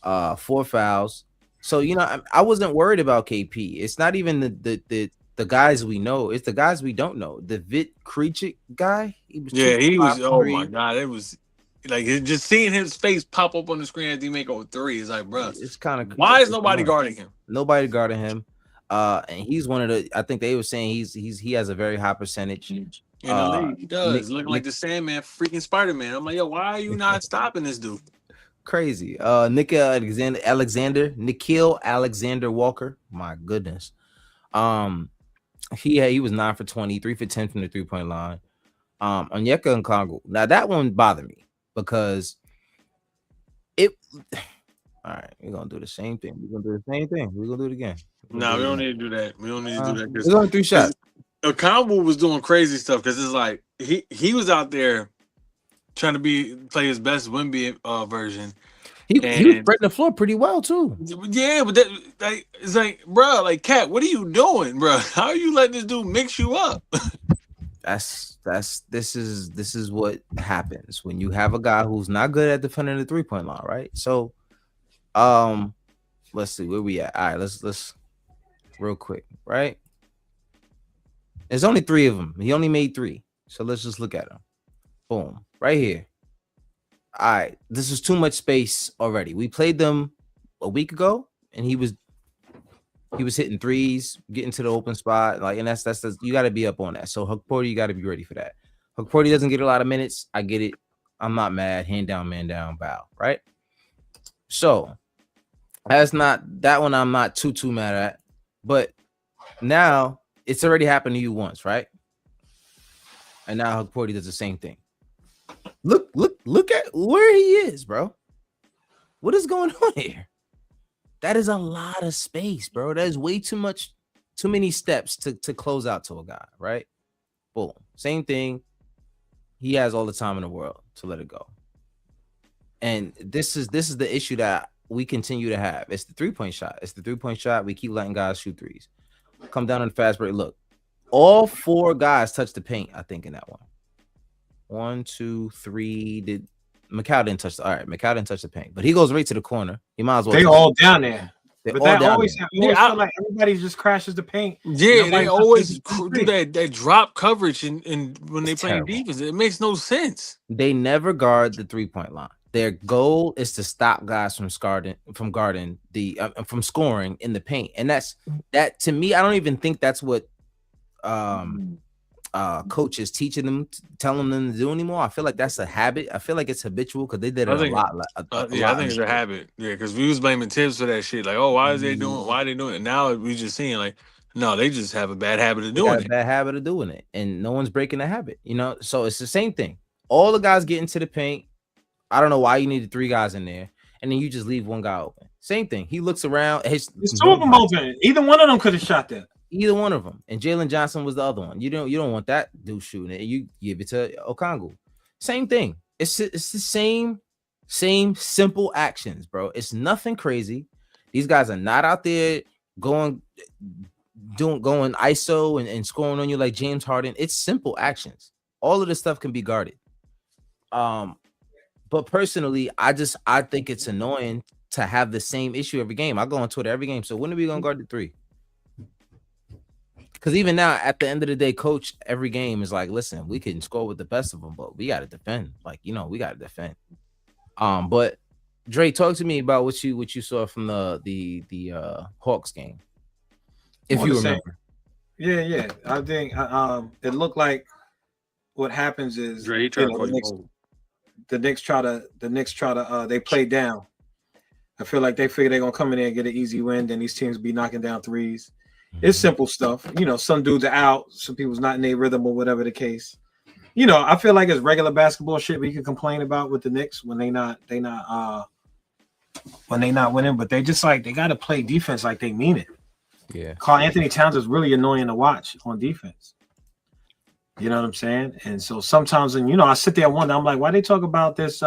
4 fouls. So I wasn't worried about KP. It's not even the guys we know; it's the guys we don't know. The Vit Krejcik guy, he was two Yeah, for he five was. from Oh my three. god, it was like just seeing his face pop up on the screen as he make a three. Is like, bro, It's kind of why is it's nobody nuts. guarding him Nobody guarding him. And he's one of the. I think they were saying he has a very high percentage. in the league? He Nick does looking like Nick the Sandman, freaking Spider Man. I'm like, yo, why are you not stopping this dude? crazy. Nikhil Alexander Walker. My goodness. Um, he was 9 for 20, 3 for 10 from the 3-point line. Onyeka and Congo. Now that one bothered me because it. All right, we're gonna do the same thing. We're gonna do the same thing. We're gonna do it again. We're gonna Nah, do we it don't again. need to do that. We don't need to do that We're going 3 because shots. Okongwu was doing crazy stuff because it's like he was out there trying to play his best Wimby version. He was And spreading the floor pretty well too. yeah, but that like it's like, bro, like Cat, what are you doing, bro? How are you letting this dude mix you up? This is what happens when you have a guy who's not good at defending the 3-point line, right? So, um, let's see where we at. All right, let's real quick, right? There's only 3 of them. He only made 3, so let's just look at them. Boom, right here. All right, this is too much space already. We played them a week ago, and he was hitting threes, getting to the open spot, like, and that's you got to be up on that. So Hukporty, you got to be ready for that. Hukporty doesn't get a lot of minutes. I get it. I'm not mad. Hand down, man down, bow. Right. So that's not that one. I'm not too mad at. But now it's already happened to you once, right? And now Hukporty does the same thing. Look at where he is, bro. What is going on here? That is a lot of space, bro. That is way too many steps to close out to a guy, right? Boom. Same thing. He has all the time in the world to let it go. And this is the issue that we continue to have. It's the 3-point shot. It's the 3-point shot. We keep letting guys shoot threes. Come down in the fast break. Look, all 4 guys touched the paint, I think, in that one. 1, 2, 3. Did Macau didn't touch Macau didn't touch the paint, but he goes right to the corner. He might as well. They all down there. They're But all that down always, there. I always feel like everybody just crashes the paint. Yeah, they Nobody always touches do that drop coverage and when they It's playing terrible. defense, it makes no sense. They never guard the 3-point line. Their goal is to stop guys from guarding the from scoring in the paint, and that to me. I don't even think that's what coaches teaching them, telling them to do anymore. I feel like that's a habit. I feel like it's habitual because they did it I think, a lot. I think it's a habit. Yeah, because we was blaming Tibbs for that shit. Like, oh, why is they doing? Why are they doing it? Now we just seeing like, no, they just have a bad habit of They got doing a it. bad habit of doing it, and no one's breaking the habit. So it's the same thing. All the guys get into the paint. I don't know why you needed 3 guys in there, and then you just leave one guy open. Same thing. He looks around. There's 2 of them open. Either one of them could have shot that. Either one of them. And Jalen Johnson was the other one. You don't want that dude shooting it. You give it to Okongwu. Same thing. It's the same simple actions, bro. It's nothing crazy. These guys are not out there going ISO and scoring on you like James Harden. It's simple actions. All of this stuff can be guarded. But personally, I think it's annoying to have the same issue every game. I go on Twitter every game. So when are we gonna guard the 3? Because even now, at the end of the day, coach every game is like, listen, we can score with the best of them, but we got to defend. Like, we got to defend. But Dre, talk to me about what you saw from the Hawks game, if you remember. Yeah. I think it looked like what happens is Dre, the Knicks try to they play down. I feel like they figure they're gonna come in there and get an easy win. Then these teams be knocking down threes. It's simple stuff. Some dudes are out, some people's not in their rhythm or whatever the case. I feel like it's regular basketball shit we can complain about with the Knicks when they not winning, but they just like they gotta play defense like they mean it. Yeah. Karl Anthony Towns is really annoying to watch on defense. You know what I'm saying? And so sometimes, and I sit there and wonder, I'm like, why they talk about this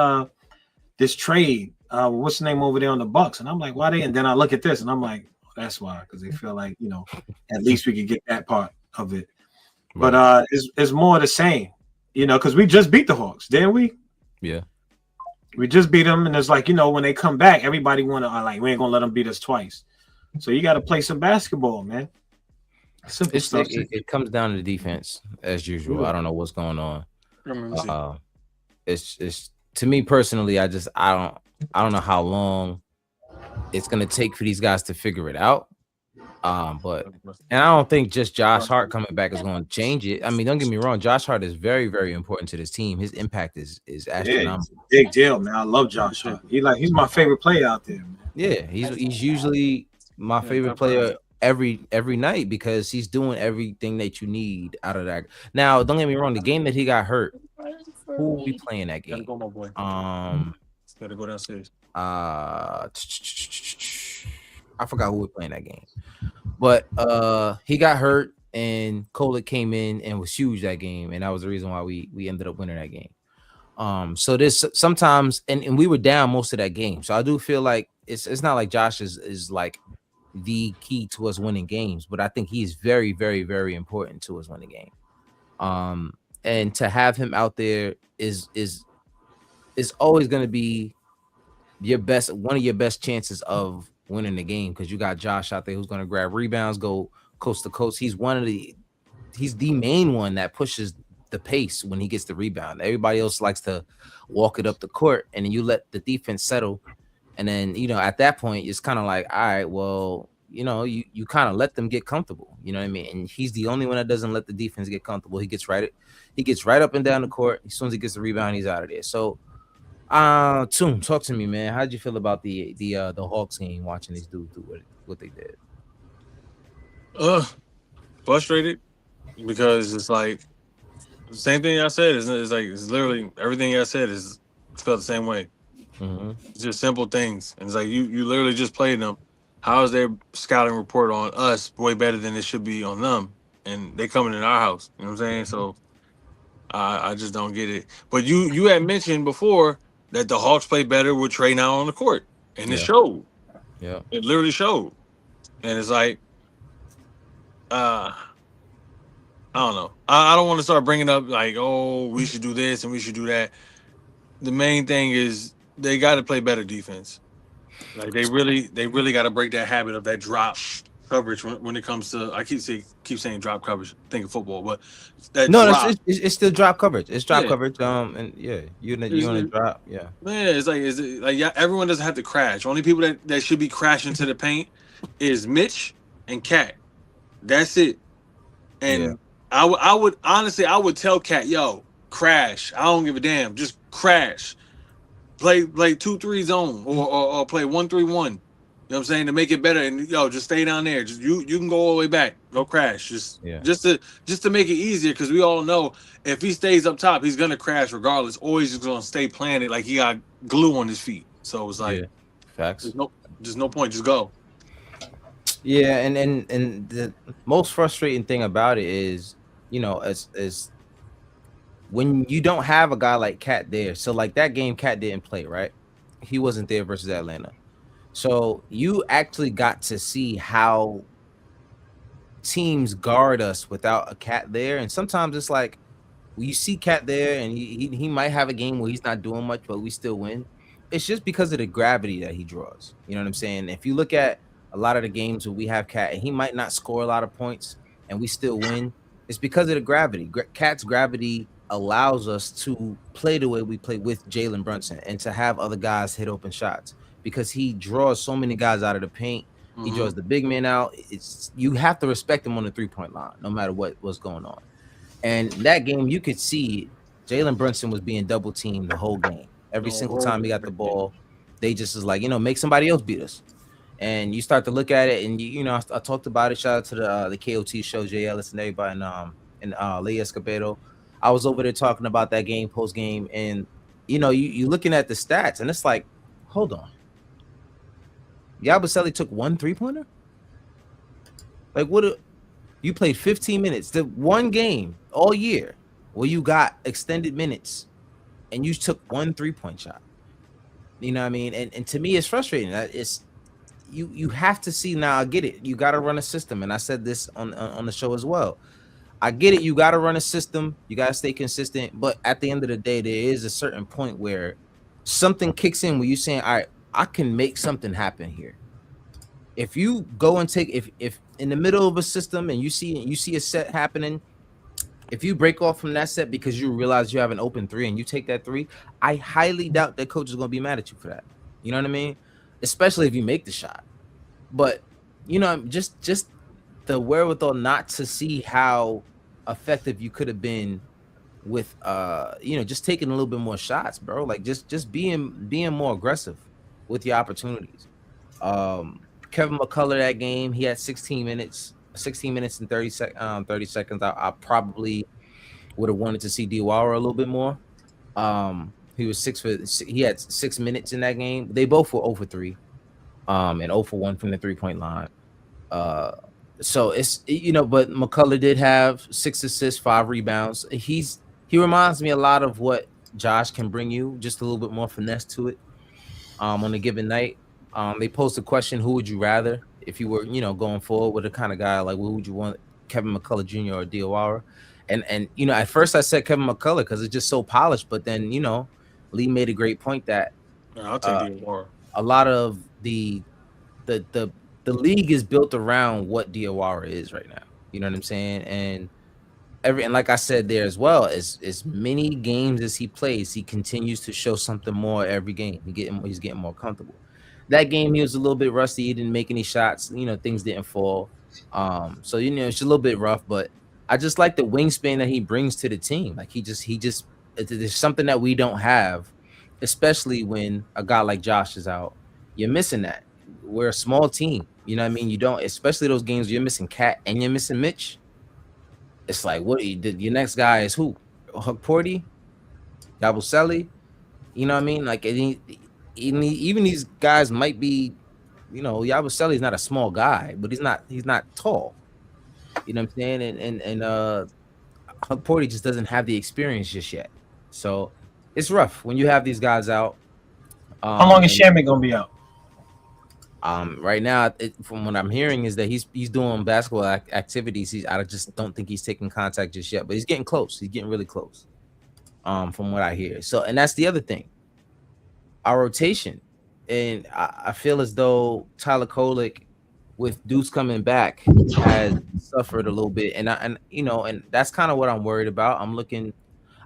trade? What's the name over there on the Bucks? And I'm like, why they? And then I look at this and I'm like, that's why, because they feel like, at least we could get that part of it. Right. But it's more the same, because we just beat the Hawks, didn't we? Yeah. We just beat them, and it's like when they come back, everybody wanna like we ain't gonna let them beat us twice. So you got to play some basketball, man. Simple It's stuff. it comes down to the defense as usual. I don't know what's going on. Uh, it's to me personally, I don't know how long it's gonna take for these guys to figure it out. But and I don't think just Josh Hart coming back is going to change it. I mean, don't get me wrong, Josh Hart is very, very important to this team. His impact is Yeah, it's astronomical. a big deal, man. I love Josh Hart. He's my favorite player out there, man. Yeah, he's usually my favorite player every night because he's doing everything that you need out of that. Now, don't get me wrong, the game that he got hurt, who we playing that game? Gotta go downstairs. I forgot who we playing that game. But he got hurt and Kohler came in and was huge that game, and that was the reason why we ended up winning that game. So this sometimes and we were down most of that game. So I do feel like it's not like Josh is like the key to us winning games, but I think he is very, very, very important to us winning game. And to have him out there is always gonna be one of your best chances of winning the game because you got Josh out there who's going to grab rebounds, go coast to coast. He's the main one that pushes the pace when he gets the rebound. Everybody else likes to walk it up the court, and then you let the defense settle. And then at that point, it's kind of like, all right, well, you kind of let them get comfortable. You know what I mean? And he's the only one that doesn't let the defense get comfortable. He gets right up and down the court. As soon as he gets the rebound, he's out of there. So. Toon, talk to me, man. How'd you feel about the Hawks game? Watching these dudes do what they did. Frustrated because it's like the same thing I said. It's like it's literally everything I said is felt the same way. Mm-hmm. It's just simple things, and it's like you literally just played them. How is their scouting report on us way better than it should be on them? And they coming in our house. You know what I'm saying? So I just don't get it. But you had mentioned before that the Hawks play better with Trey now on the court, and it showed. Yeah, it literally showed. And it's like, I don't know. I don't want to start bringing up like, oh, we should do this and we should do that. The main thing is they got to play better defense. Like they really got to break that habit of that drop coverage when it comes to. I keep saying drop coverage. Think of football, but that no, drop. it's still drop coverage. It's drop Yeah. coverage. And yeah, you on the drop. Yeah, Man, it's like yeah, everyone doesn't have to crash. Only people that should be crashing to the paint is Mitch and Cat. That's it. And Yeah. I would honestly I would tell Cat, yo, crash. I don't give a damn. Just crash. Play 2-3 zone or play 1-3-1. You know what I'm saying? To make it better. And just stay down there. Just you can go all the way back. Go crash. Just to make it easier, because we all know if he stays up top, he's gonna crash regardless, or he's just gonna stay planted like he got glue on his feet. So it's like facts. there's no point, just go. Yeah, and the most frustrating thing about it is, as when you don't have a guy like Cat there. So like that game, Cat didn't play, right? He wasn't there versus Atlanta. So you actually got to see how teams guard us without a Cat there. And sometimes it's like you see Cat there and he might have a game where he's not doing much, but we still win. It's just because of the gravity that he draws. You know what I'm saying? If you look at a lot of the games where we have Cat and he might not score a lot of points and we still win, it's because of the gravity. Cat's gravity allows us to play the way we play with Jalen Brunson and to have other guys hit open shots because he draws so many guys out of the paint. He draws the big man out. You have to respect him on the 3-point line, no matter what's going on. And that game, you could see Jalen Brunson was being double teamed the whole game. Every single time he got the ball, they just was like, make somebody else beat us. And you start to look at it, and I talked about it. Shout out to the KOT show, Jay Ellis and everybody, and Lee Escobedo. I was over there talking about that game post game, and you looking at the stats, and it's like, hold on, Yabusele took 1 3-pointer. Like what? You played 15 minutes, the one game all year where you got extended minutes, and you took 1 3-point shot. You know what I mean? And to me, it's frustrating. It's you have to see now. I get it. You got to run a system, and I said this on the show as well. I get it. You got to run a system. You got to stay consistent. But at the end of the day, there is a certain point where something kicks in where you're saying, all right, I can make something happen here. If you go and take if in the middle of a system and you see a set happening, if you break off from that set because you realize you have an open three and you take that three, I highly doubt that coach is gonna be mad at you for that. You know what I mean? Especially if you make the shot. But just the wherewithal not to see how effective you could have been with just taking a little bit more shots, bro. Like just being more aggressive with your opportunities. Kevin McCullough that game, he had 16 minutes and 30 seconds. I probably would have wanted to see Diawara a little bit more. He had 6 minutes in that game. They both were 0 for 3, and 0 for 1 from the 3-point line. Uh, so but McCullough did have 6 assists, 5 rebounds. He reminds me a lot of what Josh can bring you, just a little bit more finesse to it. On a given night, they posed the question, who would you rather if you were, going forward with a kind of guy like, who would you want, Kevin McCullough Jr. or Diawara? And at first I said Kevin McCullough because it's just so polished, but then Lee made a great point that I'll take the award. a lot of the league is built around what Diawara is right now. You know what I'm saying? And like I said there as well, as many games as he plays, he continues to show something more every game. He's getting more comfortable. That game he was a little bit rusty. He didn't make any shots. Things didn't fall. So it's a little bit rough, but I just like the wingspan that he brings to the team. Like he just there's something that we don't have, especially when a guy like Josh is out. You're missing that. We're a small team. You know what I mean? You don't, especially those games you're missing Cat and you're missing Mitch. It's like, your next guy is who? Huck Porty, Yabusele. You know what I mean? Like even these guys might be, Yabusele is not a small guy, but he's not tall. You know what I'm saying? And Huck Porty just doesn't have the experience just yet. So it's rough when you have these guys out. How long is Shammy gonna be out? Right now, from what I'm hearing, is that he's doing basketball activities. I just don't think he's taking contact just yet, but he's getting close. He's getting really close. From what I hear. So, and that's the other thing. Our rotation, and I feel as though Tyler Kolek, with Deuce coming back, has suffered a little bit, and that's kind of what I'm worried about.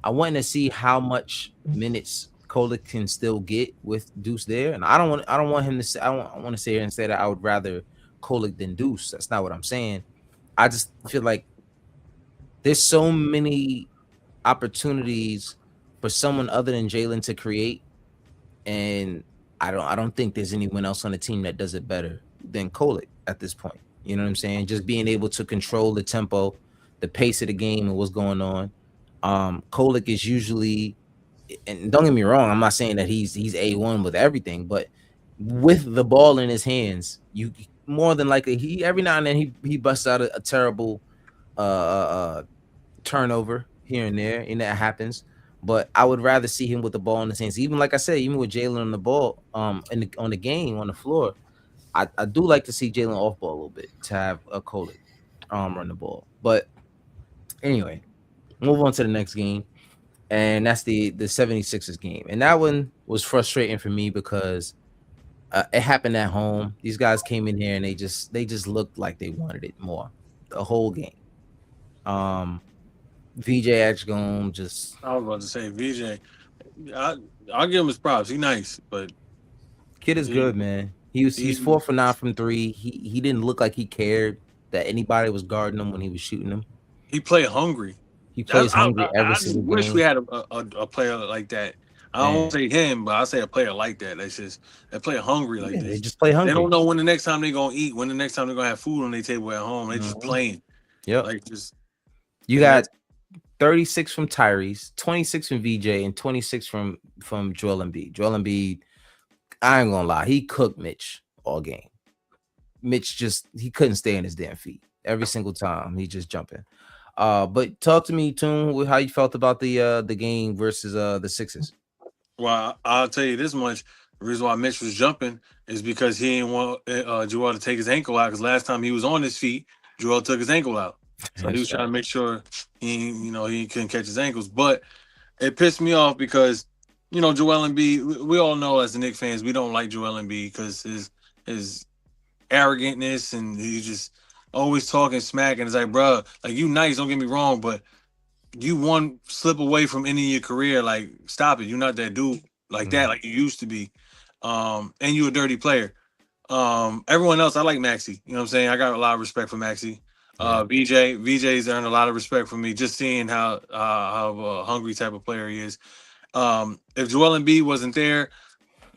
I want to see how much minutes Kolek can still get with Deuce there, and I don't want him to say. I want to say here and say that I would rather Kolek than Deuce. That's not what I'm saying. I just feel like there's so many opportunities for someone other than Jalen to create, and I don't think there's anyone else on the team that does it better than Kolek at this point. You know what I'm saying? Just being able to control the tempo, the pace of the game, and what's going on. Kolek is usually, and don't get me wrong, I'm not saying that he's A1 with everything, but with the ball in his hands, you more than likely he every now and then he busts out a terrible turnover here and there, and that happens. But I would rather see him with the ball in his hands. Even like I said, even with Jalen on the ball, on the game on the floor, I do like to see Jalen off ball a little bit to have a Kolek run the ball. But anyway, move on to the next game, and that's the 76ers game. And that one was frustrating for me because it happened at home. These guys came in here and they just looked like they wanted it more the whole game. VJ Edgecombe just. I was about to say VJ. I'll give him his props. He's nice, but Kid is good, man. He's 4 for 9 from 3. He didn't look like he cared that anybody was guarding him when he was shooting them. He played hungry. He plays hungry every single game. I wish we had a player like that. I don't say him, but I say a player like that. They play hungry like this. They just play hungry. They don't know when the next time they're gonna eat, when the next time they're gonna have food on their table at home. They just playing. Yep. Like just. You got 36 from Tyrese, 26 from VJ, and 26 from Joel Embiid. Joel Embiid, I ain't gonna lie, he cooked Mitch all game. Mitch he couldn't stay on his damn feet every single time. He just jumping. But talk to me, Toon, how you felt about the game versus the Sixers. Well, I'll tell you this much. The reason why Mitch was jumping is because he didn't want Joel to take his ankle out, because last time he was on his feet, Joel took his ankle out. So he was trying to make sure he couldn't catch his ankles. But it pissed me off because Joel Embiid. We all know as the Knicks fans, we don't like Joel Embiid because his arrogantness and he just always talking smack. And it's like, bro, like you nice, don't get me wrong, but you one slip away from ending your career. Like, stop it. You're not that dude like that, like you used to be. And you a dirty player. Everyone else, I like Maxi. You know what I'm saying? I got a lot of respect for Maxi. Yeah. VJ's earned a lot of respect from me just seeing how hungry type of player he is. If Joel Embiid wasn't there,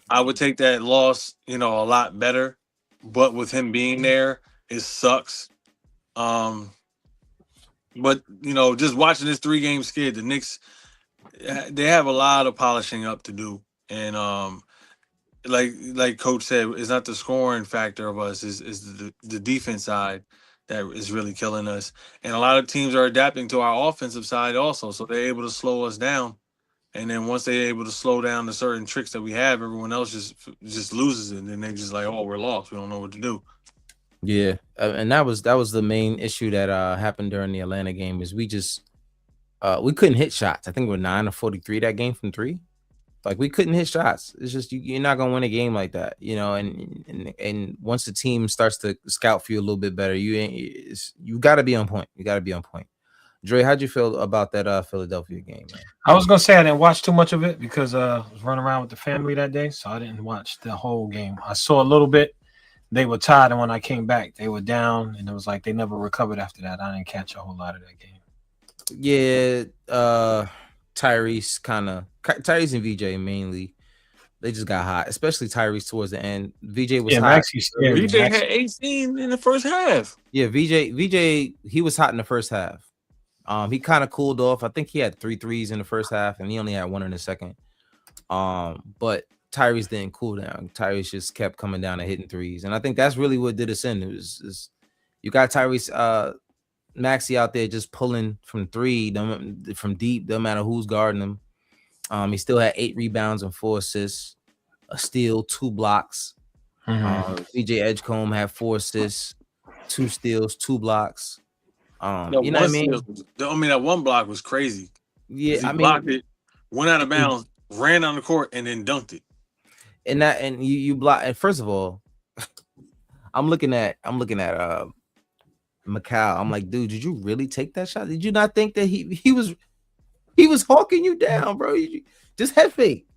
I would take that loss, a lot better. But with him being there, it sucks. Um, but just watching this 3 game skid, the Knicks they have a lot of polishing up to do, and like Coach said, it's not the scoring factor of us, is the defense side that is really killing us, and a lot of teams are adapting to our offensive side also, so they're able to slow us down. And then once they're able to slow down the certain tricks that we have, everyone else just loses it. And then they just like, oh, we're lost. We don't know what to do. Yeah, and that was the main issue that happened during the Atlanta game is we couldn't hit shots. I think we're 9 of 43 that game from three. Like we couldn't hit shots. It's just you're not gonna win a game like that, And once the team starts to scout for you a little bit better, you got to be on point. You got to be on point. Dre, how'd you feel about that Philadelphia game, man? I was gonna say I didn't watch too much of it because I was running around with the family that day, so I didn't watch the whole game. I saw a little bit. They were tired, and when I came back, they were down, and it was like they never recovered after that. I didn't catch a whole lot of that game. Yeah, Tyrese and VJ mainly. They just got hot, especially Tyrese towards the end. VJ was hot. Maxie's scary. VJ had 18 in the first half. Yeah, VJ, he was hot in the first half. He kind of cooled off. I think he had 3 threes in the first half, and he only had 1 in the second. But Tyrese didn't cool down. Tyrese just kept coming down and hitting threes, and I think that's really what did us in. It was you got Tyrese Maxey out there just pulling from three, from deep, no matter who's guarding him. He still had 8 rebounds and 4 assists, a steal, 2 blocks. VJ Edgecombe had 4 assists, 2 steals, 2 blocks. You know what I mean? That one block was crazy. Yeah, he blocked it, went out of bounds, ran on the court, and then dunked it. And you block. And first of all, I'm looking at Macau. I'm like, dude, did you really take that shot? Did you not think that he was hawking you down, bro? Just head fake.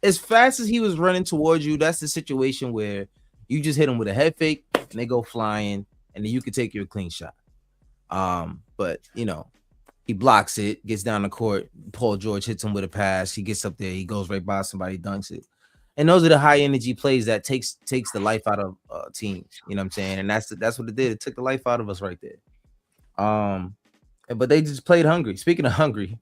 As fast as he was running towards you, that's the situation where you just hit him with a head fake and they go flying, and then you can take your clean shot. But he blocks it, gets down the court. Paul George hits him with a pass. He gets up there, he goes right by somebody, dunks it. And those are the high energy plays that takes the life out of teams. You know what I'm saying? And that's what it did. It took the life out of us right there. But they just played hungry. Speaking of hungry,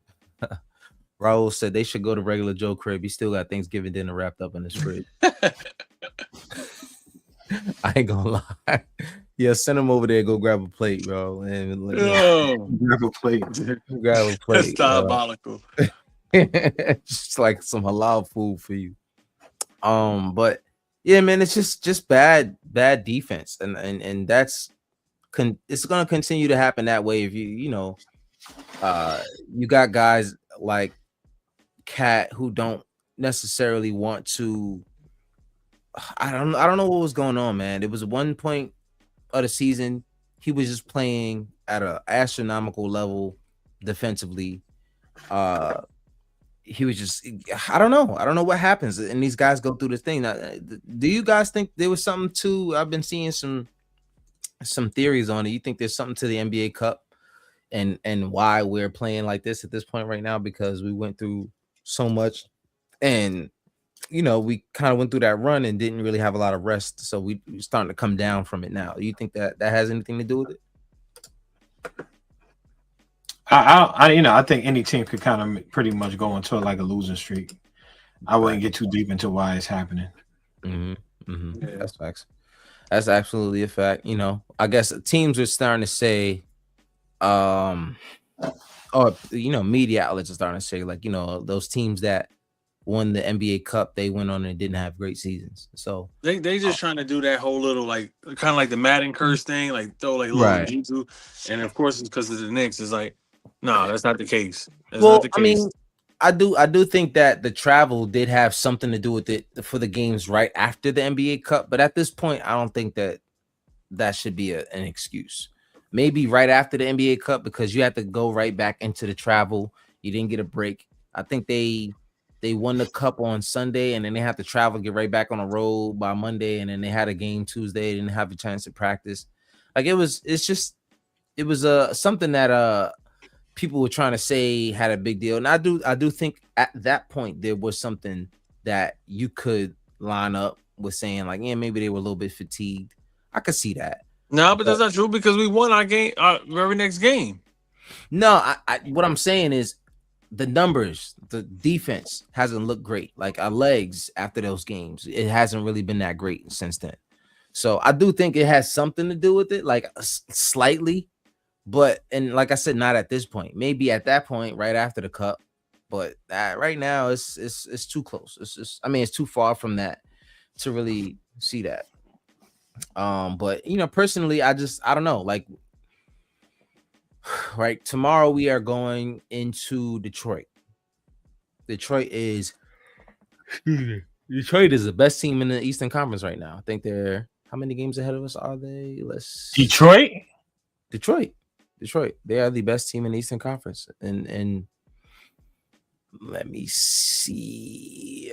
Raul said they should go to regular Joe crib. He still got Thanksgiving dinner wrapped up in his fridge. I ain't gonna lie. Yeah, send him over there. Go grab a plate, bro. And grab a plate. Grab a plate. That's diabolical. Just like some halal food for you. But yeah, man, it's just bad defense, and that's it's gonna continue to happen that way if you got guys like Cat who don't necessarily want to. I don't know what was going on, man. It was one point of the season he was just playing at an astronomical level defensively. He was just, I don't know what happens, and these guys go through this thing. Now, do you guys think there was something to? I've been seeing some theories on it. You think there's something to the NBA Cup and why we're playing like this at this point right now? Because we went through so much, and we kind of went through that run and didn't really have a lot of rest, so we're starting to come down from it now. Do you think that has anything to do with it? I think any team could kind of pretty much go into like a losing streak. I wouldn't get too deep into why it's happening. Yeah. That's facts. That's absolutely a fact. I guess teams are starting to say, or media outlets are starting to say, like, those teams that won the NBA Cup, they went on and didn't have great seasons. So they just trying to do that whole little like kind of like the Madden curse thing, like throw like little jutsu, and of course it's because of the Knicks. It's like, no, that's not the case. That's not the case. I mean, I do think that the travel did have something to do with it for the games right after the NBA Cup, but at this point, I don't think that should be an excuse. Maybe right after the NBA Cup because you have to go right back into the travel. You didn't get a break. I think they won the cup on Sunday and then they have to travel, get right back on the road by Monday, and then they had a game Tuesday. They didn't have a chance to practice. Like it was something that people were trying to say had a big deal. And I do think at that point there was something that you could line up with saying like, yeah, maybe they were a little bit fatigued. I could see that. No, but But that's not true because we won our game, our very next game. no, what I'm saying is the numbers, the defense hasn't looked great. Like our legs after those games, it hasn't really been that great since then. So I do think it has something to do with it, like slightly. But and like I said, not at this point. Maybe at that point, right after the cup. But right now, it's too close. It's just, I mean, it's too far from that to really see that. But personally, I don't know. Like, right tomorrow we are going into Detroit. Detroit is Detroit is the best team in the Eastern Conference right now. I think they're how many games ahead of us are they? Let's Detroit. Detroit. Detroit. They are the best team in the Eastern Conference. And let me see.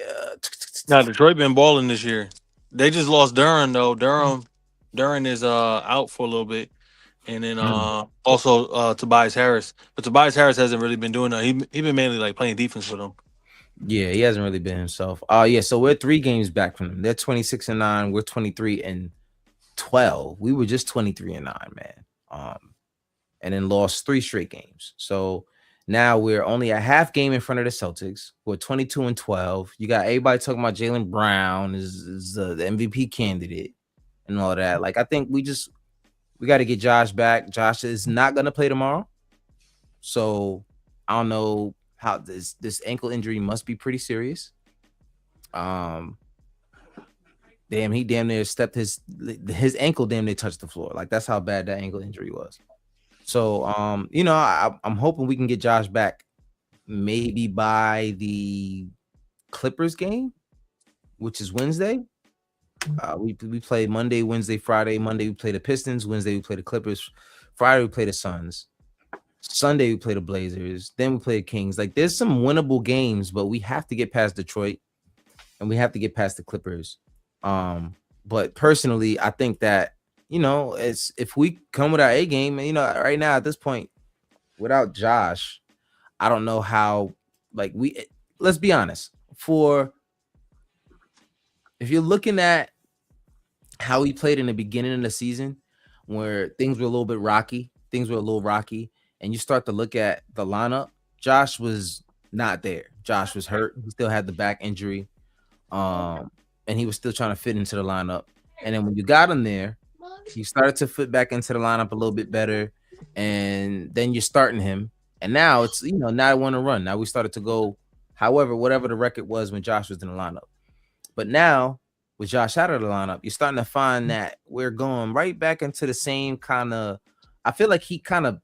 Now Detroit been balling this year. They just lost Duran though. Duran is out for a little bit, and then also Tobias Harris. But Tobias Harris hasn't really been doing that. He been mainly like playing defense with them. Yeah, he hasn't really been himself. Yeah, so we're 3 games back from them. They're 26-9. We're 23-12. We were just 23-9, man. And then lost 3 straight games. So now we're only a half game in front of the Celtics. We're 22-12. You got everybody talking about Jaylen Brown is the MVP candidate and all that. Like, I think we got to get Josh back. Josh is not gonna play tomorrow. So I don't know how this ankle injury must be pretty serious. He damn near stepped his ankle damn near touched the floor. Like that's how bad that ankle injury was. So I'm hoping we can get Josh back maybe by the Clippers game, which is Wednesday. We play Monday, Wednesday, Friday. Monday we play the Pistons. Wednesday we play the Clippers. Friday we play the Suns. Sunday we play the Blazers. Then we play the Kings. Like there's some winnable games, but we have to get past Detroit and we have to get past the Clippers. But personally, I think that it's if we come with our A game, right now at this point, without Josh, I don't know how. Like let's be honest. If you're looking at how he played in the beginning of the season, where things were a little rocky, and you start to look at the lineup, Josh was not there. Josh was hurt. He still had the back injury, and he was still trying to fit into the lineup. And then when you got him there, he started to fit back into the lineup a little bit better, and then you're starting him. And now it's now I want to run. Now we started to go, however, whatever the record was when Josh was in the lineup. But now with Josh out of the lineup, you're starting to find that we're going right back into the same kind of. I feel like he kind of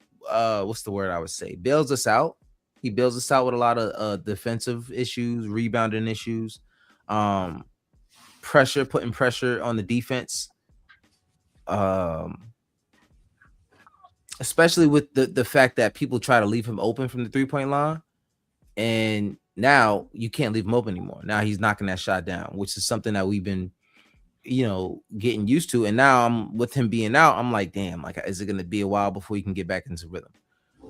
what's the word I would say? Bails us out. He bails us out with a lot of defensive issues, rebounding issues, putting pressure on the defense. Especially with the fact that people try to leave him open from the 3-point line, and now you can't leave him open anymore. Now he's knocking that shot down, which is something that we've been, getting used to. And now I'm with him being out. I'm like, damn, like, is it going to be a while before he can get back into rhythm?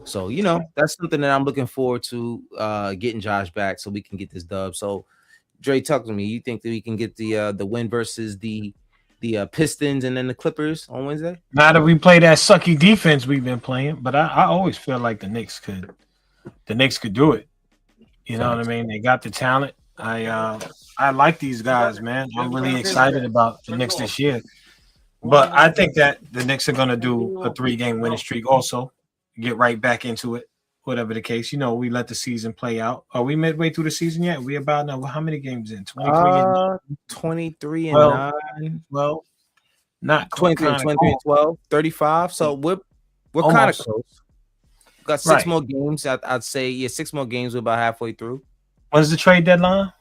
So, that's something that I'm looking forward to, getting Josh back so we can get this dub. So, Dre, talk to me. You think that we can get the win versus the Pistons and then the Clippers on Wednesday? Now that we play that sucky defense we've been playing, but I always feel like the Knicks could do it. You know what I mean? They got the talent. I like these guys, man. I'm really excited about the Knicks this year. But I think that the Knicks are going to do a 3-game winning streak also, get right back into it, whatever the case. We let the season play out. Are we midway through the season yet? We about now, how many games in? 23 and 9. Well, not 23 and 12, 35. So we're kind of close. got six Right. more games. I'd say yeah, 6 more games. We're about halfway through. When's the trade deadline?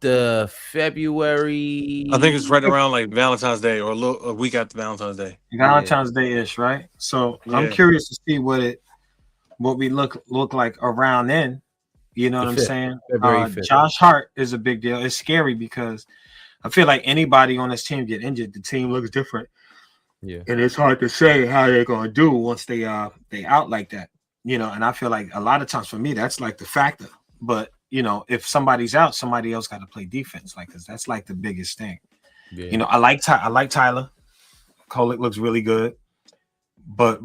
The I think it's February, right around like Valentine's Day or a week after Valentine's Day. yeah, Valentine's Day ish, right? So I'm Yeah. curious to see what we look like around then. You know the what I'm fifth, saying? February 5th. Josh Hart is a big deal. It's scary because I feel like anybody on this team get injured, the team looks different, Yeah, and it's hard to say how they're gonna do once they out like that. You know, and I feel like a lot of times for me that's like the factor. But you know, if somebody's out, somebody else got to play defense, like because that's like the biggest thing. yeah. You know, I like Tyler. Kolek looks really good, but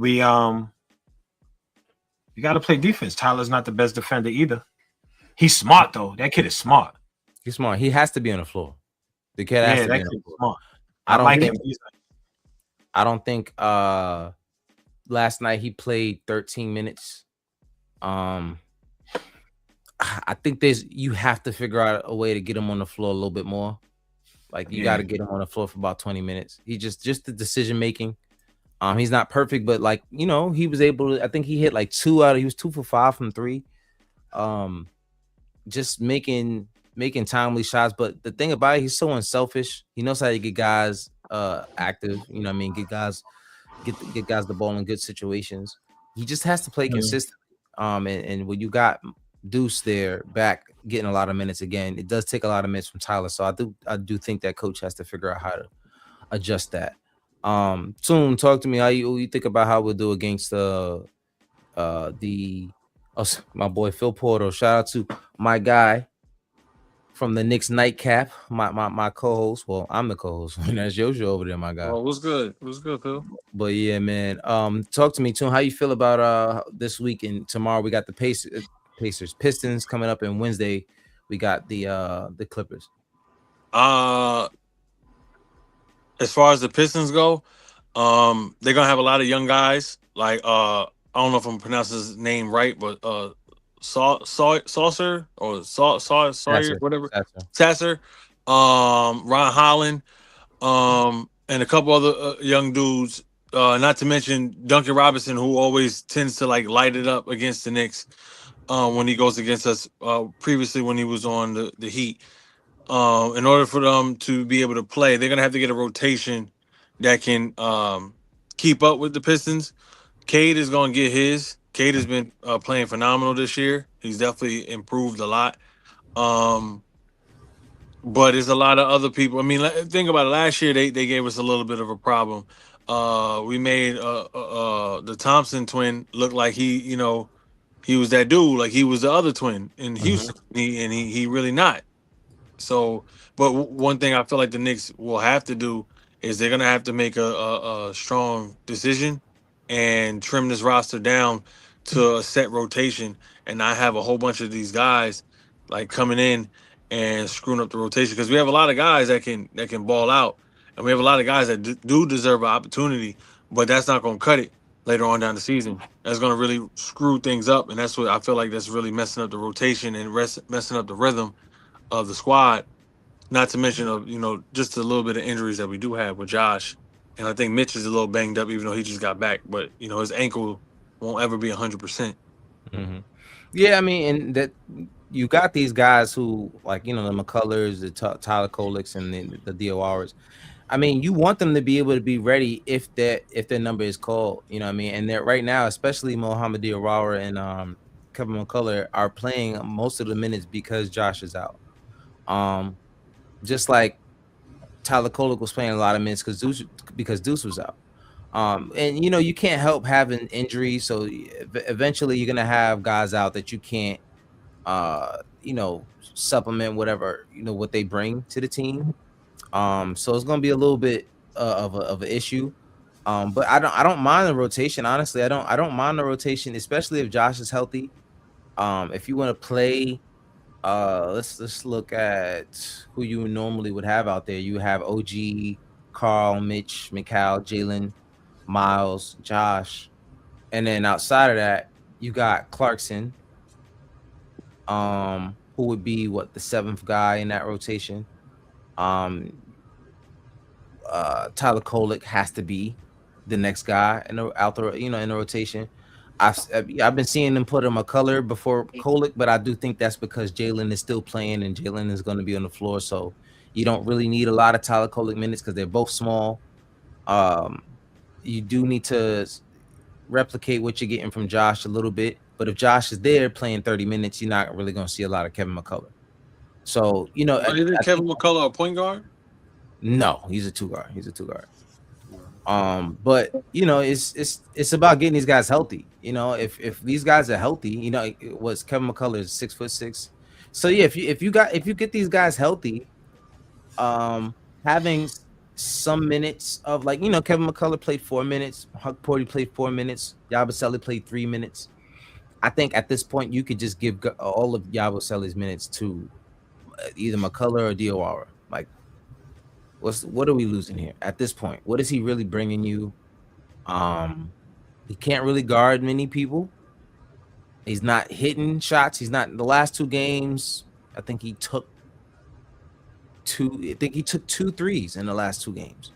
you got to play defense. Tyler's not the best defender either. He's smart though. That kid is smart. He's smart. He has to be on the floor. The kid has Yeah, to be that on the kid's floor. smart. I I don't like think. him. I don't think. Last night he played 13 minutes. Um, I think you have to figure out a way to get him on the floor a little bit more. Like you got Yeah. to get him on the floor for about 20 minutes. He just the decision making. He's not perfect, but like he was able to. I think he hit like he was 2 for 5 from three. Um, just making timely shots. But the thing about it, he's so unselfish. He knows how to get guys active. You know what I mean? Get guys the ball in good situations. He just has to play Mhm. consistently. And when you got Deuce there back getting a lot of minutes again, it does take a lot of minutes from Tyler. So I do think that coach has to figure out how to adjust that. Soon talk to me how you think about how we'll do against the my boy Phil Porter. Shout out to my guy from the Knicks nightcap, my co-host. Well, I'm the co-host. That's your show over there, my guy. Well, what's good? What's good, Phil? But yeah, man. Talk to me, too. How you feel about this week and tomorrow? We got the Pacers, Pistons coming up, and Wednesday we got the Clippers. Uh, as far as the Pistons go, they're gonna have a lot of young guys. Like I don't know if I'm pronouncing his name right, but Saucer or Sawyer, Sasser, whatever, Sasser. Sasser, Ron Holland, and a couple other young dudes. Not to mention Duncan Robinson, who always tends to like light it up against the Knicks when he goes against us. Previously, when he was on the Heat, in order for them to be able to play, they're gonna have to get a rotation that can keep up with the Pistons. Cade is gonna get his. Cade has been playing phenomenal this year. He's definitely improved a lot. Um, but there's a lot of other people. I mean, think about it. Last year, they gave us a little bit of a problem. We made the Thompson twin look like he was that dude, like he was the other twin in Mhm. Houston. He really not. So, but one thing I feel like the Knicks will have to do is they're gonna have to make a strong decision and trim this roster down to a set rotation and not have a whole bunch of these guys like coming in and screwing up the rotation because we have a lot of guys that can ball out and we have a lot of guys that do deserve an opportunity, but that's not gonna cut it later on down the season. That's gonna really screw things up, and that's what I feel like that's really messing up the rotation and messing up the rhythm of the squad. Not to mention of just a little bit of injuries that we do have with Josh, and I think Mitch is a little banged up, even though he just got back. But his ankle won't ever be 100%. Hmm. Yeah, I mean, and that you got these guys who like the McCullers, the Tyler Koleks, and the DORs. I mean, you want them to be able to be ready if their number is called. You know what I mean? And that right now, especially Mohamed Diawara and Kevin McCullough are playing most of the minutes because Josh is out. Um, just like Tyler Kolek was playing a lot of minutes because Deuce was out. And you can't help having injuries, so eventually you're gonna have guys out that you can't supplement whatever what they bring to the team. So it's gonna be a little bit of an issue. But I don't mind the rotation. Honestly, I don't mind the rotation, especially if Josh is healthy. If you want to play, let's look at who you normally would have out there. You have OG, Carl, Mitch, Mikal, Jalen, Miles, Josh, and then outside of that, you got Clarkson, who would be the seventh guy in that rotation. Um, Tyler Kolek has to be the next guy in the rotation. I've been seeing them put him a color before Kolick, but I do think that's because Jalen is still playing and Jalen is going to be on the floor, so you don't really need a lot of Tyler Kolick minutes because they're both small. Um, you do need to replicate what you're getting from Josh a little bit, but if Josh is there playing 30 minutes, you're not really going to see a lot of Kevin McCullough. So Isn't I Kevin think McCullough a point guard? no, he's a two guard. He's a two guard. But it's about getting these guys healthy. If these guys are healthy, it was Kevin McCullough is 6'6". So yeah, if you get these guys healthy, having some minutes of Kevin McCullough played 4 minutes, Huck Porty played 4 minutes, Yabusele played 3 minutes. I think at this point you could just give all of Yabusele's minutes to either McCullough or Diawara. Like, what are we losing here at this point? What is he really bringing you? He can't really guard many people. He's not hitting shots. He's not in the last 2 games. I think he took two threes in the last 2 games.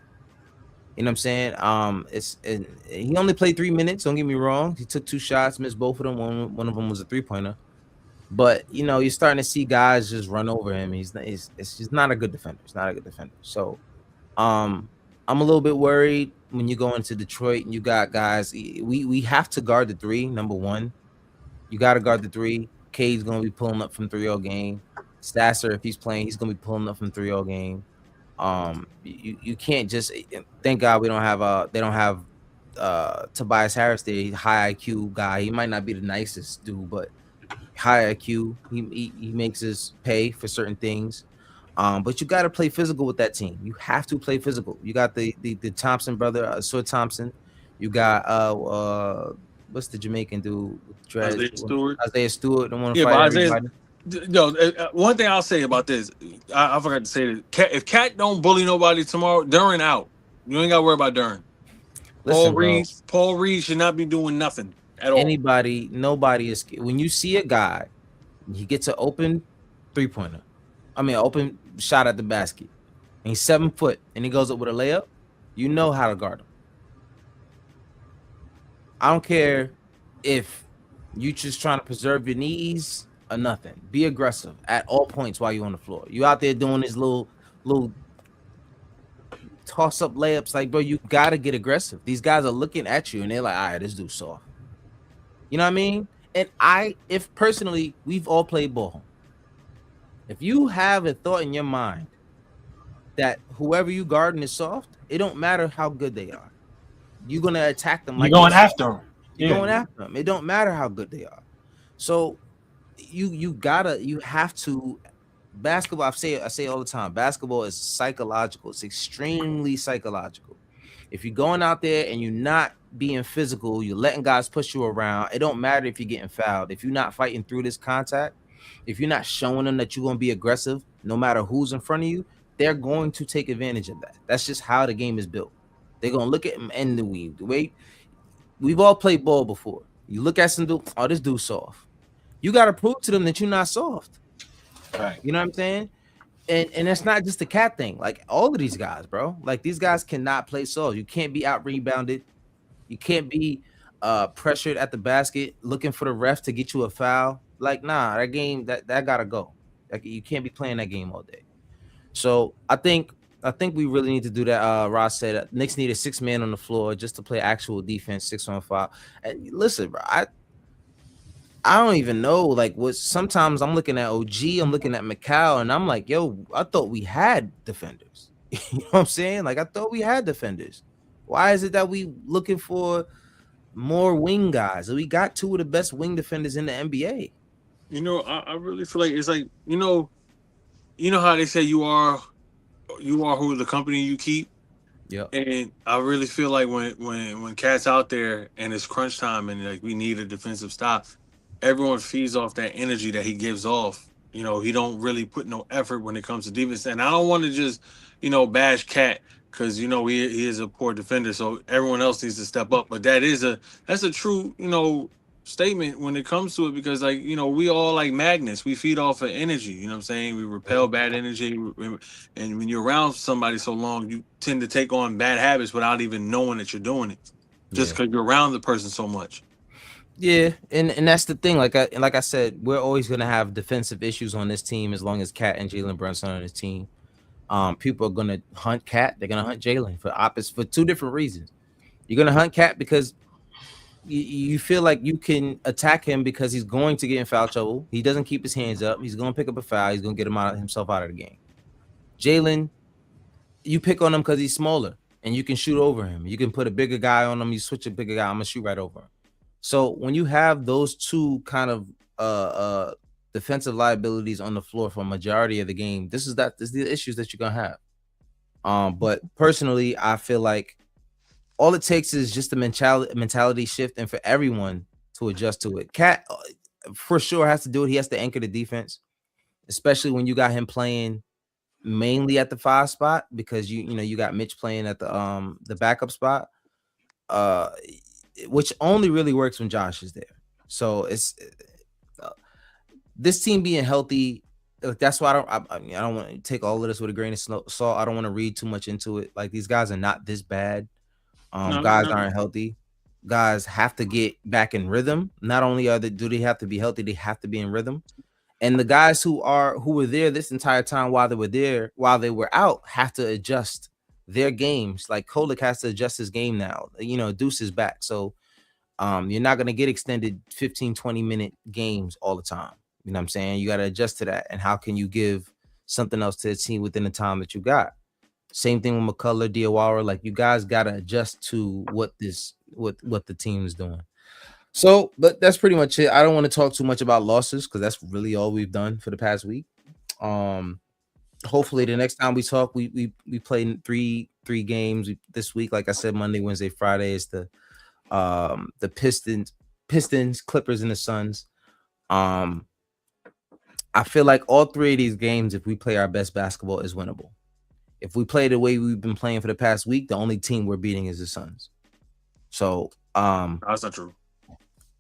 You know what I'm saying? He only played 3 minutes. Don't get me wrong. He took 2 shots, missed both of them. One of them was a 3-pointer. But you're starting to see guys just run over him. He's just not a good defender. He's not a good defender. So, I'm a little bit worried when you go into Detroit and you got guys. We have to guard the three. Number one, you got to guard the three. Cade's gonna be pulling up from 3 all game. Stasser, if he's playing, he's gonna be pulling up from 3 all game. You can't just thank God we don't have they don't have Tobias Harris there. He's a high IQ guy. He might not be the nicest dude, but high IQ. He makes us pay for certain things. But you got to play physical with that team. You have to play physical. You got the Thompson brother, Sir Thompson. You got what's the Jamaican dude with dreads? Isaiah Stewart. Isaiah Stewart. Don't want to Yeah, fight but Isaiah. everybody. Yo, one thing I'll say about this, I forgot to say this. If Cat don't bully nobody tomorrow, Duran out. You ain't got to worry about Duran. Listen, bro, Paul Reed should not be doing nothing at all. Nobody is. When you see a guy, he gets an open 3-pointer. I mean, open shot at the basket. And he's 7 foot, and he goes up with a layup. You know how to guard him. I don't care if you just trying to preserve your knees or nothing. Be aggressive at all points while you're on the floor. You out there doing these little toss up layups, like, bro, you gotta get aggressive. These guys are looking at you and they're like, all right, this dude's soft. You know what I mean? And if personally, we've all played ball. If you have a thought in your mind that whoever you guarding is soft, it don't matter how good they are. You're gonna attack them. You're going after them. You're going after them. It don't matter how good they are. So you have to. Basketball, I say all the time, basketball is psychological. It's extremely psychological. If you're going out there and you're not being physical, you're letting guys push you around, it don't matter if you're getting fouled. If you're not fighting through this contact, if you're not showing them that you're going to be aggressive, no matter who's in front of you, they're going to take advantage of that. That's just how the game is built. They're going to look at him and the way we've all played ball before. You look at some dude, oh, this dude's soft. You got to prove to them that you're not soft. Right. You know what I'm saying? And that's not just a Cat thing. Like, all of these guys, bro. Like, these guys cannot play soft. You can't be out rebounded. You can't be pressured at the basket looking for the ref to get you a foul. Like, nah, that game that gotta go. Like, you can't be playing that game all day. So I think we really need to do that. Ross said Knicks need a 6-man on the floor just to play actual defense, 6-on-5. And listen, bro, I don't even know. Like, what? Sometimes I'm looking at OG, I'm looking at McCall, and I'm like, yo, I thought we had defenders. You know what I'm saying? Like, I thought we had defenders. Why is it that we looking for more wing guys? We got 2 of the best wing defenders in the NBA. You know, I really feel like it's like, you know how they say you are who the company you keep. Yeah. And I really feel like when Cat's out there and it's crunch time and like we need a defensive stop, everyone feeds off that energy that he gives off. You know, he don't really put no effort when it comes to defense. And I don't want to just, bash Cat because he is a poor defender. So everyone else needs to step up. But that's a true, statement when it comes to it because we all like magnets. We feed off of energy. You know what I'm saying? We repel bad energy. And when you're around somebody so long, you tend to take on bad habits without even knowing that you're doing it. Just because you're around the person so much. Yeah, and that's the thing. Like I said, we're always gonna have defensive issues on this team as long as Cat and Jalen Brunson on this team. People are gonna hunt Cat. They're gonna hunt Jalen for two different reasons. You're gonna hunt Cat because you feel like you can attack him because he's going to get in foul trouble. He doesn't keep his hands up. He's gonna pick up a foul. He's gonna get himself out of the game. Jalen, you pick on him because he's smaller and you can shoot over him. You can put a bigger guy on him. You switch a bigger guy. I'm gonna shoot right over him. So when you have those two kind of defensive liabilities on the floor for a majority of the game, this is the issues that you're gonna have. But personally, I feel like all it takes is just a mentality shift, and for everyone to adjust to it. Cat for sure has to do it. He has to anchor the defense, especially when you got him playing mainly at the 5 spot because you got Mitch playing at the backup spot. Which only really works when Josh is there. So it's this team being healthy. That's why I don't want to take all of this with a grain of salt. I don't want to read too much into it. Like these guys are not this bad. Guys aren't healthy. Guys have to get back in rhythm. Not only do they have to be healthy, they have to be in rhythm. And the guys who were there this entire time while they were out, have to adjust their games. Like Kolek has to adjust his game now. Deuce is back. So you're not going to get extended 15, 20-minute games all the time. You know what I'm saying? You got to adjust to that. And how can you give something else to the team within the time that you got? Same thing with McCullough, Diawara. Like you guys got to adjust to what the team is doing. So, but that's pretty much it. I don't want to talk too much about losses because that's really all we've done for the past week. Hopefully the next time we talk, we play three games this week. Like I said, Monday, Wednesday, Friday is the Pistons, Clippers, and the Suns. I feel like all three of these games, if we play our best basketball, is winnable. If we play the way we've been playing for the past week, the only team we're beating is the Suns. So that's not true.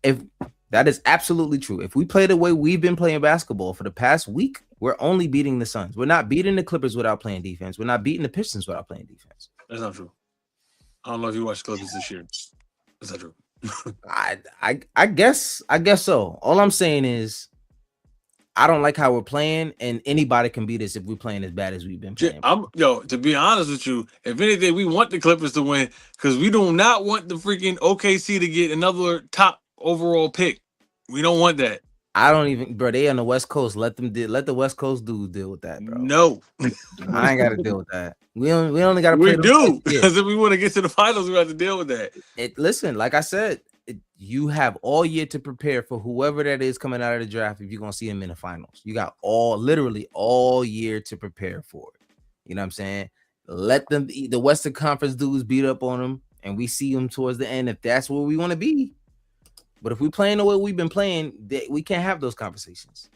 If that is absolutely true. If we play the way we've been playing basketball for the past week, we're only beating the Suns. We're not beating the Clippers without playing defense. We're not beating the Pistons without playing defense. That's not true. I don't know if you watched Clippers this year. That's not true. I guess so. All I'm saying is I don't like how we're playing, and anybody can beat us if we're playing as bad as we've been playing. To be honest with you, if anything, we want the Clippers to win because we do not want the freaking OKC to get another top overall pick. We don't want that. I don't even, bro. They on the West Coast. Let the West Coast dudes deal with that, bro. No, I ain't got to deal with that. We only got to. We do because if we want to get to the finals, we have to deal with that. Listen, like I said, you have all year to prepare for whoever that is coming out of the draft. If you're gonna see him in the finals, you got literally all year to prepare for it. You know what I'm saying? Let them, the Western Conference dudes, beat up on them, and we see them towards the end if that's where we want to be. But if we playing the way we've been playing, we can't have those conversations.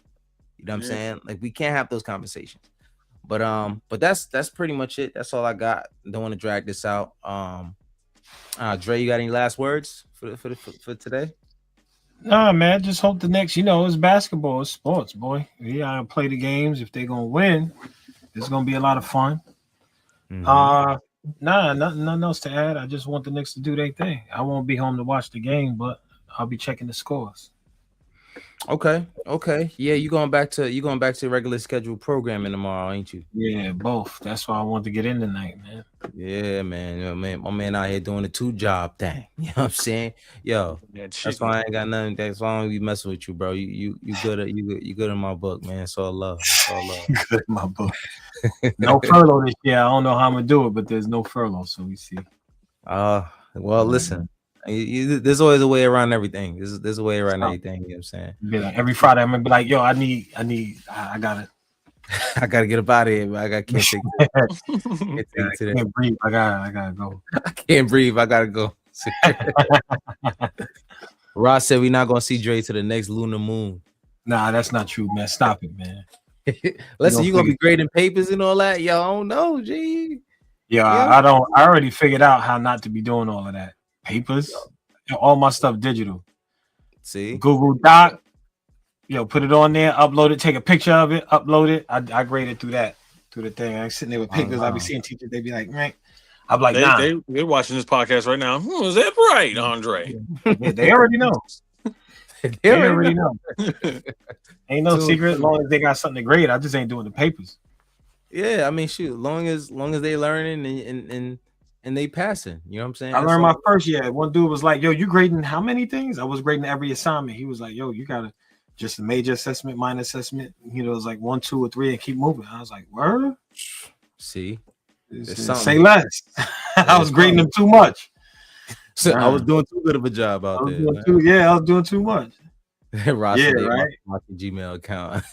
You know what I'm saying? Like we can't have those conversations. But that's pretty much it. That's all I got. Don't want to drag this out. Dre, you got any last words for today? Nah, man. Just hope the Knicks. It's basketball, it's sports, boy. Yeah, I play the games. If they're gonna win, it's gonna be a lot of fun. Mm-hmm. Nothing else to add. I just want the Knicks to do their thing. I won't be home to watch the game, but I'll be checking the scores. Okay. Yeah, you going back to regular scheduled programming tomorrow, ain't you? Yeah, both. That's why I want to get in tonight, man. Yeah, man. My man out here doing the 2-job thing. You know what I'm saying? Yo, that's why I ain't got nothing. That's why I don't be messing with you, bro. You good in my book, man. It's all love. Good in my book. No furlough this year. I don't know how I'm gonna do it, but there's no furlough, so we see. Well, listen. There's always a way around everything. There's a way around everything. You know what I'm saying? Like every Friday, I'm gonna be like, yo, I gotta I gotta get up out of here, but I can't take it. I can't breathe. I gotta go. I can't breathe. I gotta go. Ross said we're not gonna see Dre to the next lunar moon. Nah, that's not true, man. Stop it, man. Listen, you gonna be grading papers and all that? Yo, I don't know, G. Yeah, I don't. I already figured out how not to be doing all of that. Papers, all my stuff digital. See, Google Doc. Put it on there, upload it, take a picture of it, upload it. I grade it through the thing. I'm sitting there with papers. I be seeing teachers. They be like, man. I'm like, nah. They're watching this podcast right now. Is that right, Andre? They already know. They already know. Ain't no Tune. secret. As long as they got something to grade, I just ain't doing the papers. Yeah, I mean, shoot, long as they learning and they passing, you know what I'm saying? I That's learned my all. first year. One dude was like, "Yo, you grading how many things?" I was grading every assignment. He was like, "Yo, you gotta just a major assessment, minor assessment. You know, it was like 1, 2, or 3, and keep moving." I was like, "Word." See, there's Say something. less. I was grading them too much. So I was doing too good of a job out there. I was doing too much. Ross Yeah, today, right. my Gmail account.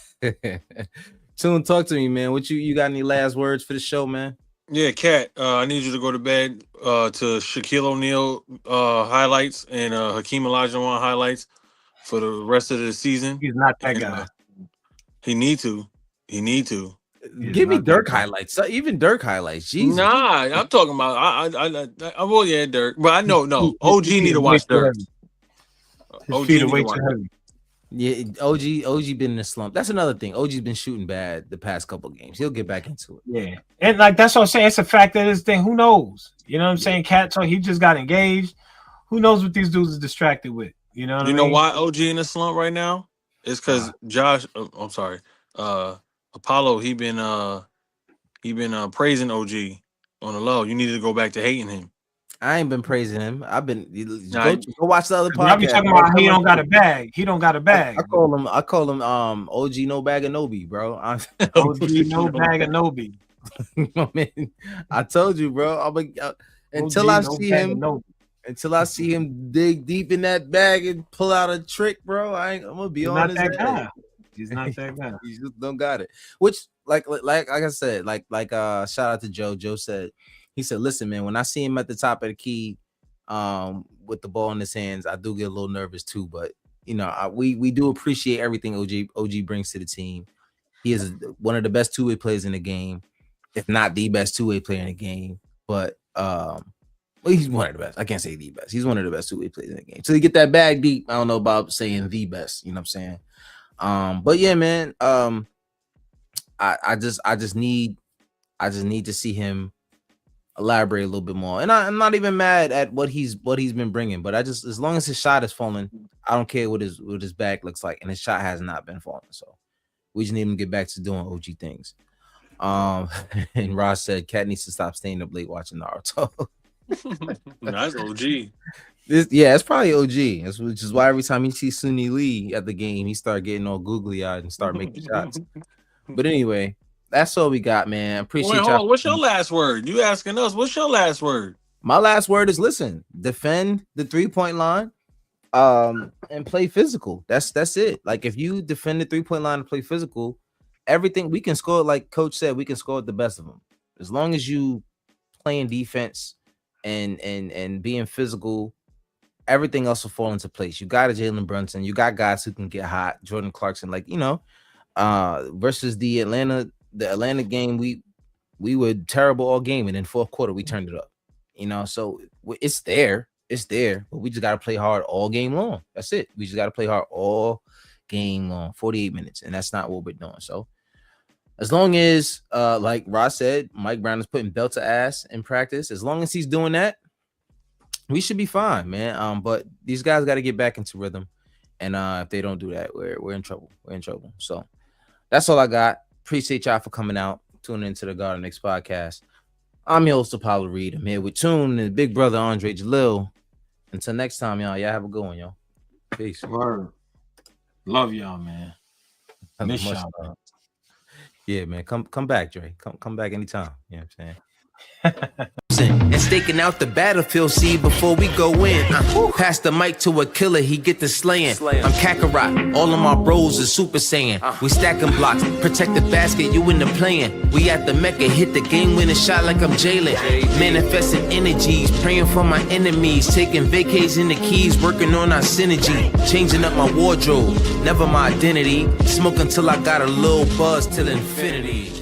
Tune, talk to me, man. What you got any last words for the show, man? Yeah, Cat. I need you to go to bed to Shaquille O'Neal highlights and Hakeem Olajuwon highlights for the rest of the season. He's not that And, guy. he need to. He need to. He's Give me not that Dirk guy. highlights. Even Dirk highlights. Jesus. Nah, I'm talking about. Well, yeah, Dirk. But I know, no. OG need to watch Dirk. His OG feet need are to way watch too Dirk. heavy. Yeah, OG been in a slump. That's another thing. OG's been shooting bad the past couple games. He'll get back into it. Yeah, and like that's what I'm saying. It's a fact that this thing. Who knows? You know what I'm saying? Cat talk. He just got engaged. Who knows what these dudes is distracted with? You know what I You know mean? why OG in a slump right now? It's because Josh. I'm sorry. Apollo. He been praising OG on the low. You needed to go back to hating him. I ain't been praising him. I've been Nah, go watch the other I be podcast. talking about he don't got a bag. He don't got a bag. I call him OG no bag of Nobi, bro. OG no bag of Nobi. I mean, I told you, bro. Until OG, I no see bag of him, Nobi. until I see him dig deep in that bag and pull out a trick, bro. I'm gonna be He's on not his that head. guy. He's not that guy. You just don't got it. Which, like I said, shout out to Joe. Joe said, he said, listen, man, when I see him at the top of the key, with the ball in his hands, I do get a little nervous too. But you know, we do appreciate everything OG brings to the team. He is one of the best two-way players in the game, if not the best two-way player in the game. But well, he's one of the best. I can't say the best. He's one of the best two-way players in the game. So you get that bag deep. I don't know about saying the best. You know what I'm saying? But yeah, man. I just need to see him elaborate a little bit more. And I'm not even mad at what he's been bringing, but I just, as long as his shot is falling, I don't care what his back looks like, and his shot has not been falling. So we just need him to get back to doing OG things. And Ross said Cat needs to stop staying up late watching Naruto. That's OG. It's probably OG. Which is why every time he sees Sunny Lee at the game, he start getting all googly eyed and start making shots. But anyway, that's all we got, man. Appreciate y'all. What's your last word? You asking us? What's your last word? My last word is listen, defend the 3-point line, and play physical. That's it. Like if you defend the 3-point line and play physical, everything we can score. Like Coach said, we can score at the best of them as long as you playing defense and being physical. Everything else will fall into place. You got a Jalen Brunson. You got guys who can get hot. Jordan Clarkson, versus the Atlanta game, we were terrible all game, and in fourth quarter we turned it up. So it's there, but we just got to play hard all game long. That's it. We just got to play hard all game long, 48 minutes, and that's not what we're doing. So as long as, like Ross said, Mike Brown is putting belt to ass in practice. As long as he's doing that, we should be fine, man. But these guys got to get back into rhythm, and if they don't do that, we're in trouble. We're in trouble. So that's all I got. Appreciate y'all for coming out, tuning into the Up Knicks podcast. I'm your host, Apollo Reed. I'm here with Tune and big brother Andre Jalil. Until next time, y'all have a good one, y'all. Peace. Word. Love y'all, man. Miss y'all, man. Yeah, man. Come back, Dre. Come back anytime. You know what I'm saying? And staking out the battlefield, see, before we go in. Pass the mic to a killer, he get the slaying. I'm Kakarot, all of my bros are Super Saiyan. We stacking blocks, protect the basket, you in the playing. We at the Mecca, hit the game winning shot like I'm Jalen. Manifesting energies, praying for my enemies. Taking vacays in the keys, working on our synergy. Changing up my wardrobe, never my identity. Smoke until I got a little buzz till infinity.